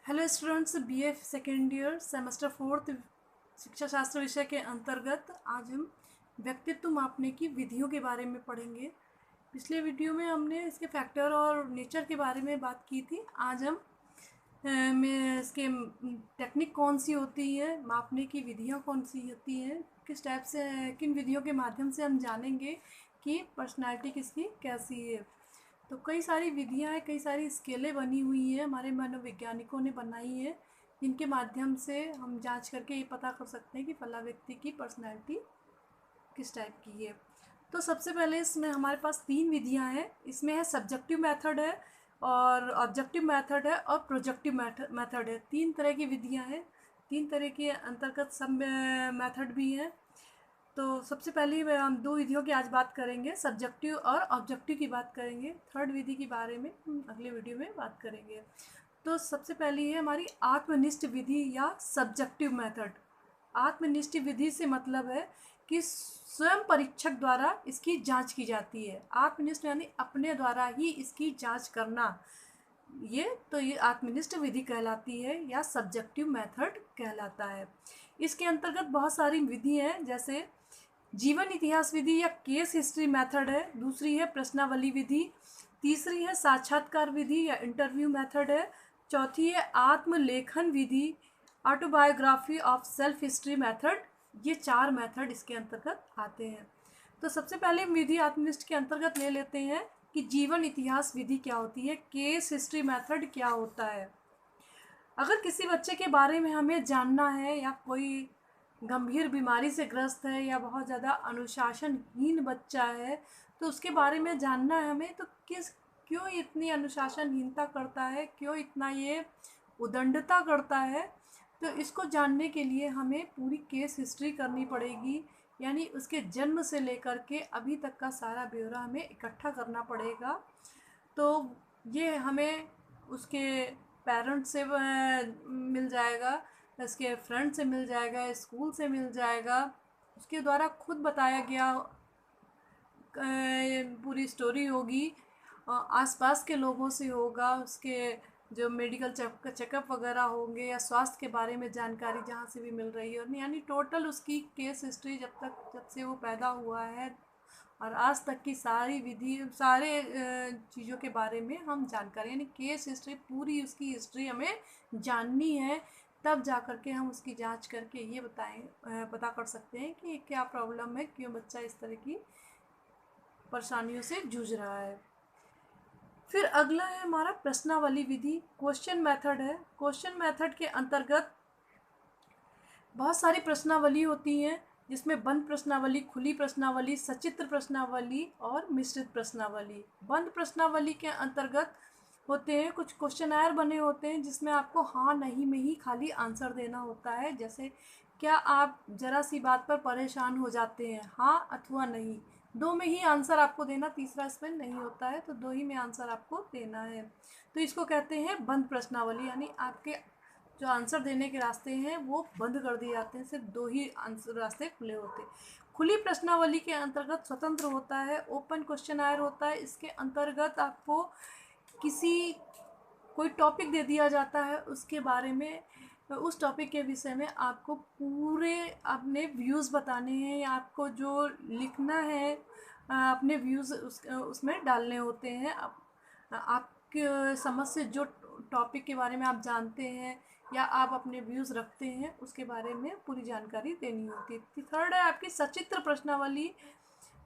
Hello students, BA second year semester fourth शिक्षा शास्त्र विषय के अंतर्गत आज हम व्यक्तित्व मापने की विधियों के बारे में पढ़ेंगे। पिछले वीडियो में हमने इसके फैक्टर और नेचर के बारे में बात की थी। आज हम में इसके टेक्निक कौन सी होती है, मापने की विधियाँ कौन सी होती हैं, किस टाइप से किन विधियों के माध्यम से हम जानेंगे कि पर्सनालिटी किसकी कैसी है। तो कई सारी विधियाँ हैं, कई सारी स्केलें बनी हुई हैं, हमारे मनोवैज्ञानिकों ने बनाई है, जिनके माध्यम से हम जांच करके ये पता कर सकते हैं कि फला व्यक्ति की पर्सनैलिटी किस टाइप की है। तो सबसे पहले इसमें हमारे पास 3 विधियाँ हैं। इसमें है सब्जेक्टिव मेथड है और ऑब्जेक्टिव मेथड है और प्रोजेक्टिव मेथड है। 3 तरह की विधियाँ हैं, 3 तरह के अंतर्गत सब मेथड भी हैं। तो सबसे पहले हम 2 विधियों की आज बात करेंगे, सब्जेक्टिव और ऑब्जेक्टिव की बात करेंगे। थर्ड विधि के बारे में हम अगले वीडियो में बात करेंगे। तो सबसे पहली है हमारी आत्मनिष्ठ विधि या सब्जेक्टिव मेथड। आत्मनिष्ठ विधि से मतलब है कि स्वयं परीक्षक द्वारा इसकी जांच की जाती है। आत्मनिष्ठ यानी अपने द्वारा ही इसकी जांच करना, ये आत्मनिष्ठ विधि कहलाती है या सब्जेक्टिव मेथड कहलाता है। इसके अंतर्गत बहुत सारी विधि हैं, जैसे जीवन इतिहास विधि या केस हिस्ट्री मेथड है, दूसरी है प्रश्नावली विधि, तीसरी है साक्षात्कार विधि या इंटरव्यू मेथड है, चौथी है आत्मलेखन विधि, autobiography of self history method. ये 4 मेथड इसके अंतर्गत आते हैं। तो सबसे पहले विधि आत्मनिष्ठ के अंतर्गत ले लेते हैं कि जीवन इतिहास विधि क्या होती है, केस हिस्ट्री मेथड क्या होता है। अगर किसी बच्चे के बारे में हमें जानना है या कोई गंभीर बीमारी से ग्रस्त है या बहुत ज़्यादा अनुशासनहीन बच्चा है, तो उसके बारे में जानना है हमें, तो क्यों इतनी अनुशासनहीनता करता है, क्यों इतना ये उदंडता करता है। तो इसको जानने के लिए हमें पूरी केस हिस्ट्री करनी पड़ेगी, यानी उसके जन्म से लेकर के अभी तक का सारा ब्यौरा हमें इकट्ठा करना पड़ेगा। तो ये हमें उसके पेरेंट्स से मिल जाएगा, इसके फ्रेंड से मिल जाएगा, स्कूल से मिल जाएगा, उसके द्वारा खुद बताया गया पूरी स्टोरी होगी, आसपास के लोगों से होगा, उसके जो मेडिकल चेकअप वगैरह होंगे या स्वास्थ्य के बारे में जानकारी जहाँ से भी मिल रही है, यानी टोटल उसकी केस हिस्ट्री जब से वो पैदा हुआ है और आज तक की सारी विधि सारे चीज़ों के बारे में हम जानकारी, यानी केस हिस्ट्री पूरी उसकी हिस्ट्री हमें जाननी है। तब जा कर के हम उसकी जांच करके ये पता कर सकते हैं कि क्या प्रॉब्लम है, क्यों बच्चा इस तरह की परेशानियों से जूझ रहा है। फिर अगला है हमारा प्रश्नावली विधि, क्वेश्चन मेथड है। क्वेश्चन मेथड के अंतर्गत बहुत सारी प्रश्नावली होती हैं, जिसमें बंद प्रश्नावली, खुली प्रश्नावली, सचित्र प्रश्नावली और मिश्रित प्रश्नावली। बंद प्रश्नावली के अंतर्गत होते हैं कुछ क्वेश्चनायर बने होते हैं, जिसमें आपको हाँ नहीं में ही खाली आंसर देना होता है। जैसे क्या आप ज़रा सी बात पर परेशान हो जाते हैं, हाँ अथवा नहीं, 2 में ही आंसर आपको देना, तीसरा इसमें नहीं होता है, तो 2 ही में आंसर आपको देना है। तो इसको कहते हैं बंद प्रश्नावली, यानी आपके जो आंसर देने के रास्ते हैं वो बंद कर दिए जाते हैं, सिर्फ 2 ही आंसर रास्ते खुले होते हैं। खुली प्रश्नावली के अंतर्गत स्वतंत्र होता है, ओपन क्वेश्चनायर होता है। इसके अंतर्गत आपको किसी कोई टॉपिक दे दिया जाता है, उसके बारे में, उस टॉपिक के विषय में आपको पूरे अपने व्यूज़ बताने हैं, या आपको जो लिखना है अपने व्यूज़ उसमें डालने होते हैं। आपके समझ से जो टॉपिक के बारे में आप जानते हैं या आप अपने व्यूज़ रखते हैं, उसके बारे में पूरी जानकारी देनी होती है। थर्ड है आपकी सचित्र प्रश्नावली,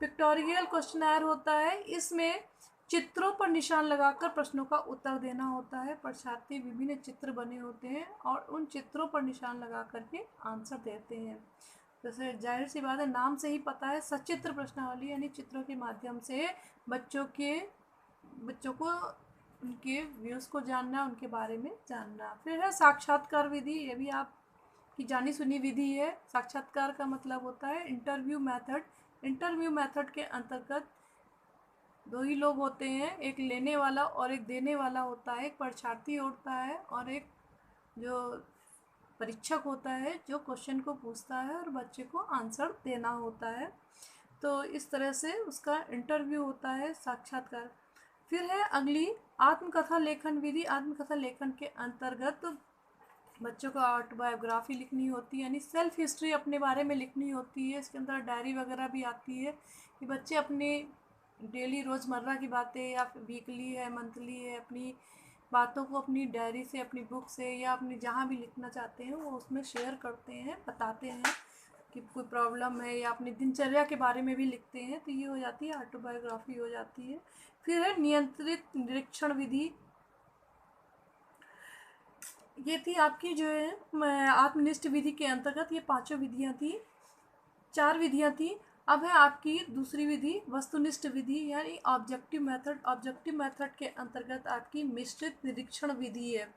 पिक्टोरियल क्वेश्चनायर होता है। इसमें चित्रों पर निशान लगाकर प्रश्नों का उत्तर देना होता है। परीक्षार्थी विभिन्न चित्र बने होते हैं और उन चित्रों पर निशान लगा करके आंसर देते हैं। जैसे जाहिर सी बात है, नाम से ही पता है, सचित्र प्रश्नावली यानी चित्रों के माध्यम से बच्चों को उनके व्यूज़ को जानना, उनके बारे में जानना। फिर है साक्षात्कार विधि, ये भी आपकी जानी सुनी विधि है। साक्षात्कार का मतलब होता है इंटरव्यू मेथड। इंटरव्यू मेथड के अंतर्गत 2 ही लोग होते हैं, एक लेने वाला और एक देने वाला होता है। एक परीक्षार्थी होता है और एक जो परीक्षक होता है, जो क्वेश्चन को पूछता है और बच्चे को आंसर देना होता है। तो इस तरह से उसका इंटरव्यू होता है, साक्षात्कार। फिर है अगली आत्मकथा लेखन विधि। आत्मकथा लेखन के अंतर्गत बच्चों को ऑटोबायोग्राफी लिखनी होती है, यानी सेल्फ हिस्ट्री अपने बारे में लिखनी होती है। इसके अंदर डायरी वगैरह भी आती है कि बच्चे अपने डेली रोज़मर्रा की बातें या वीकली है, मंथली है, अपनी बातों को अपनी डायरी से, अपनी बुक से या अपनी जहाँ भी लिखना चाहते हैं वो उसमें शेयर करते हैं, बताते हैं कि कोई प्रॉब्लम है, या अपनी दिनचर्या के बारे में भी लिखते हैं। तो ये हो जाती है ऑटोबायोग्राफी हो जाती है। फिर है नियंत्रित निरीक्षण विधि। ये थी आपकी जो है आत्मनिष्ठ विधि के अंतर्गत ये पांचों विधियां थी, 4 विधियां थी। अब है आपकी दूसरी विधि वस्तुनिष्ठ विधि, यानी ऑब्जेक्टिव मेथड। ऑब्जेक्टिव मेथड के अंतर्गत आपकी मिश्रित निरीक्षण विधि है।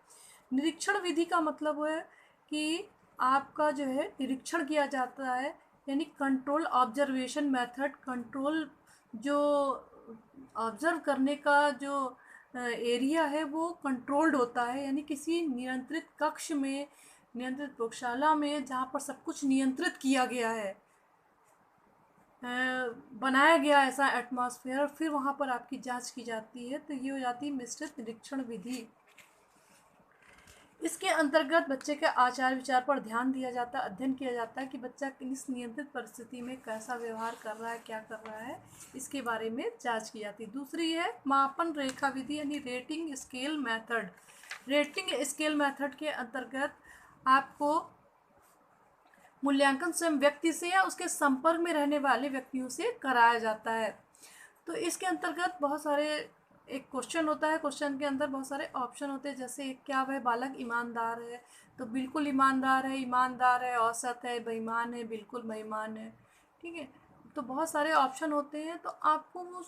निरीक्षण विधि का मतलब है कि आपका जो है निरीक्षण किया जाता है, यानी कंट्रोल ऑब्जर्वेशन मेथड। कंट्रोल जो ऑब्जर्व करने का जो एरिया है वो कंट्रोल्ड होता है, यानी किसी नियंत्रित कक्ष में, नियंत्रित प्रयोगशाला में, जहाँ पर सब कुछ नियंत्रित किया गया है, बनाया गया ऐसा एटमॉस्फेयर, फिर वहाँ पर आपकी जांच की जाती है। तो ये हो जाती है मिश्रित निरीक्षण विधि। इसके अंतर्गत बच्चे के आचार विचार पर ध्यान दिया जाता है, अध्ययन किया जाता है कि बच्चा इस नियंत्रित परिस्थिति में कैसा व्यवहार कर रहा है, क्या कर रहा है, इसके बारे में जांच की जाती है। दूसरी है मापन रेखा विधि, यानी rating scale method. Rating scale method के अंतर्गत आपको मूल्यांकन स्वयं व्यक्ति से या उसके संपर्क में रहने वाले व्यक्तियों से कराया जाता है। तो इसके अंतर्गत बहुत सारे एक क्वेश्चन होता है, क्वेश्चन के अंदर बहुत सारे ऑप्शन होते हैं, जैसे क्या वह बालक ईमानदार है, तो बिल्कुल ईमानदार है, ईमानदार है, औसत है, बेईमान है, बिल्कुल बेईमान है। ठीक है, तो बहुत सारे ऑप्शन होते हैं, तो आपको वो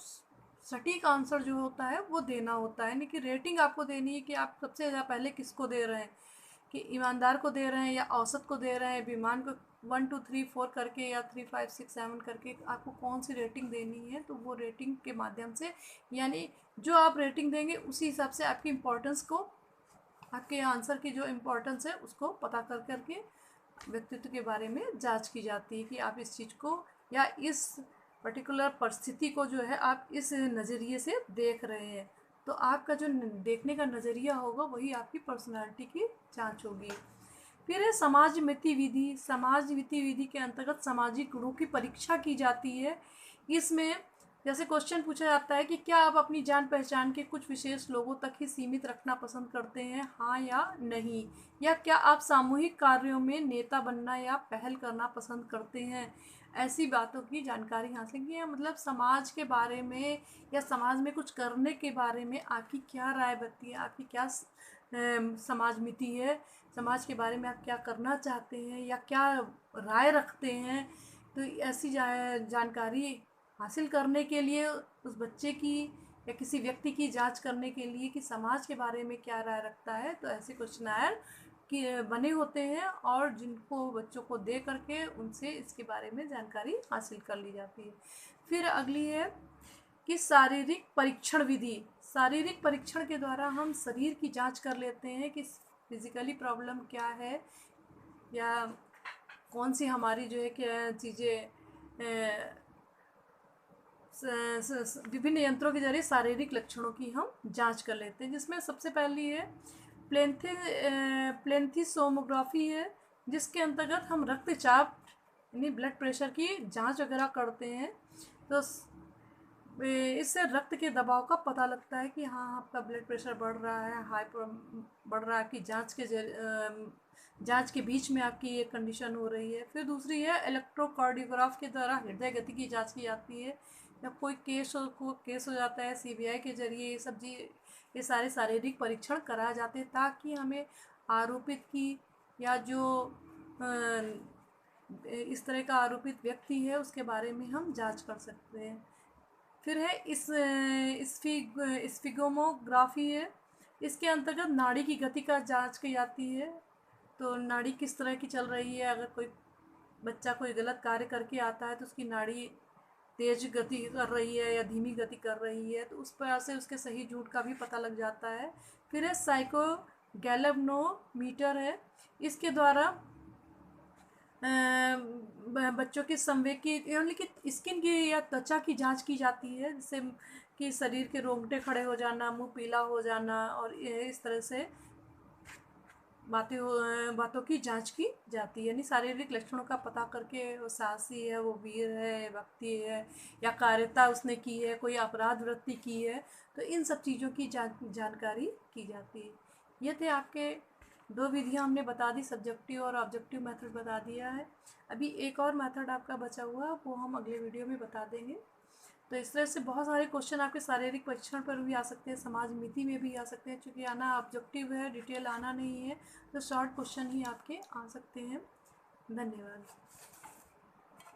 सटीक आंसर जो होता है वो देना होता है, यानी कि रेटिंग आपको देनी है कि आप सबसे ज़्यादा पहले किसको दे रहे हैं, कि ईमानदार को दे रहे हैं या औसत को दे रहे हैं, बेईमान को 1 2 3 4 करके या 3 5 6 7 करके आपको कौन सी रेटिंग देनी है। तो वो रेटिंग के माध्यम से, यानी जो आप रेटिंग देंगे उसी हिसाब से आपकी इम्पोर्टेंस को, आपके आंसर की जो इम्पोर्टेंस है उसको पता कर करके व्यक्तित्व के बारे में जांच की जाती है कि आप इस चीज़ को या इस पर्टिकुलर परिस्थिति को जो है आप इस नज़रिए से देख रहे हैं। तो आपका जो देखने का नज़रिया होगा वही आपकी पर्सनालिटी की जांच होगी। फिर है समाज मिति विधि। समाज मिति विधि के अंतर्गत सामाजिक गुणों की परीक्षा की जाती है। इसमें जैसे क्वेश्चन पूछा जाता है कि क्या आप अपनी जान पहचान के कुछ विशेष लोगों तक ही सीमित रखना पसंद करते हैं, हाँ या नहीं, या क्या आप सामूहिक कार्यों में नेता बनना या पहल करना पसंद करते हैं। ऐसी बातों की जानकारी हासिल की है, मतलब समाज के बारे में या समाज में कुछ करने के बारे में आपकी क्या राय बनती है, आपकी क्या समाज मिति है, समाज के बारे में आप क्या करना चाहते हैं या क्या राय रखते हैं। तो ऐसी जानकारी हासिल करने के लिए उस बच्चे की या किसी व्यक्ति की जांच करने के लिए कि समाज के बारे में क्या राय रखता है, तो ऐसे क्वेश्चनायर कि बने होते हैं और जिनको बच्चों को दे करके उनसे इसके बारे में जानकारी हासिल कर ली जाती है। फिर अगली है कि शारीरिक परीक्षण विधि। शारीरिक परीक्षण के द्वारा हम शरीर की जांच कर लेते हैं कि फिजिकली प्रॉब्लम क्या है या कौन सी हमारी जो है क्या चीज़ें विभिन्न यंत्रों के जरिए शारीरिक लक्षणों की हम जांच कर लेते हैं, जिसमें सबसे पहली है प्लेंथिसोमोग्राफी है, जिसके अंतर्गत हम रक्तचाप यानी ब्लड प्रेशर की जांच वगैरह करते हैं। तो इससे रक्त के दबाव का पता लगता है कि हाँ आपका ब्लड प्रेशर बढ़ रहा है, बढ़ रहा है, आपकी जांच के बीच में आपकी ये कंडीशन हो रही है। फिर दूसरी है इलेक्ट्रोकार्डियोग्राफ के द्वारा हृदय गति की जांच की जाती है। जब कोई केस हो जाता है सीबीआई के जरिए ये सारे शारीरिक परीक्षण कराए जाते हैं ताकि हमें आरोपित की या जो इस तरह का आरोपित व्यक्ति है उसके बारे में हम जांच कर सकते हैं। फिर है स्फिगोमोग्राफी है, इसके अंतर्गत नाड़ी की गति का जांच की जाती है। तो नाड़ी किस तरह की चल रही है, अगर कोई बच्चा कोई गलत कार्य करके आता है तो उसकी नाड़ी तेज गति कर रही है या धीमी गति कर रही है, तो उस पर से उसके सही झूठ का भी पता लग जाता है। फिर है साइकोगैल्वेनोमीटर है, इसके द्वारा बच्चों के संवेग की यानी कि स्किन की या त्वचा की जांच की जाती है, जिससे कि शरीर के रोंगटे खड़े हो जाना, मुंह पीला हो जाना, और इस तरह से बातों की जांच की जाती है। यानी शारीरिक लक्षणों का पता करके वो साहसी है, वो वीर है, भक्ति है, या कार्यता उसने की है, कोई अपराध वृत्ति की है, तो इन सब चीज़ों की जानकारी की जाती है। ये थे आपके दो विधियां हमने बता दी, सब्जेक्टिव और ऑब्जेक्टिव मेथड बता दिया है। अभी एक और मेथड आपका बचा हुआ, वो हम अगले वीडियो में बता देंगे। तो इस तरह से बहुत सारे क्वेश्चन आपके शारीरिक परीक्षण पर भी आ सकते हैं, समाज नीति में भी आ सकते हैं। चूँकि आना ऑब्जेक्टिव है, डिटेल आना नहीं है, तो शॉर्ट क्वेश्चन ही आपके आ सकते हैं। धन्यवाद।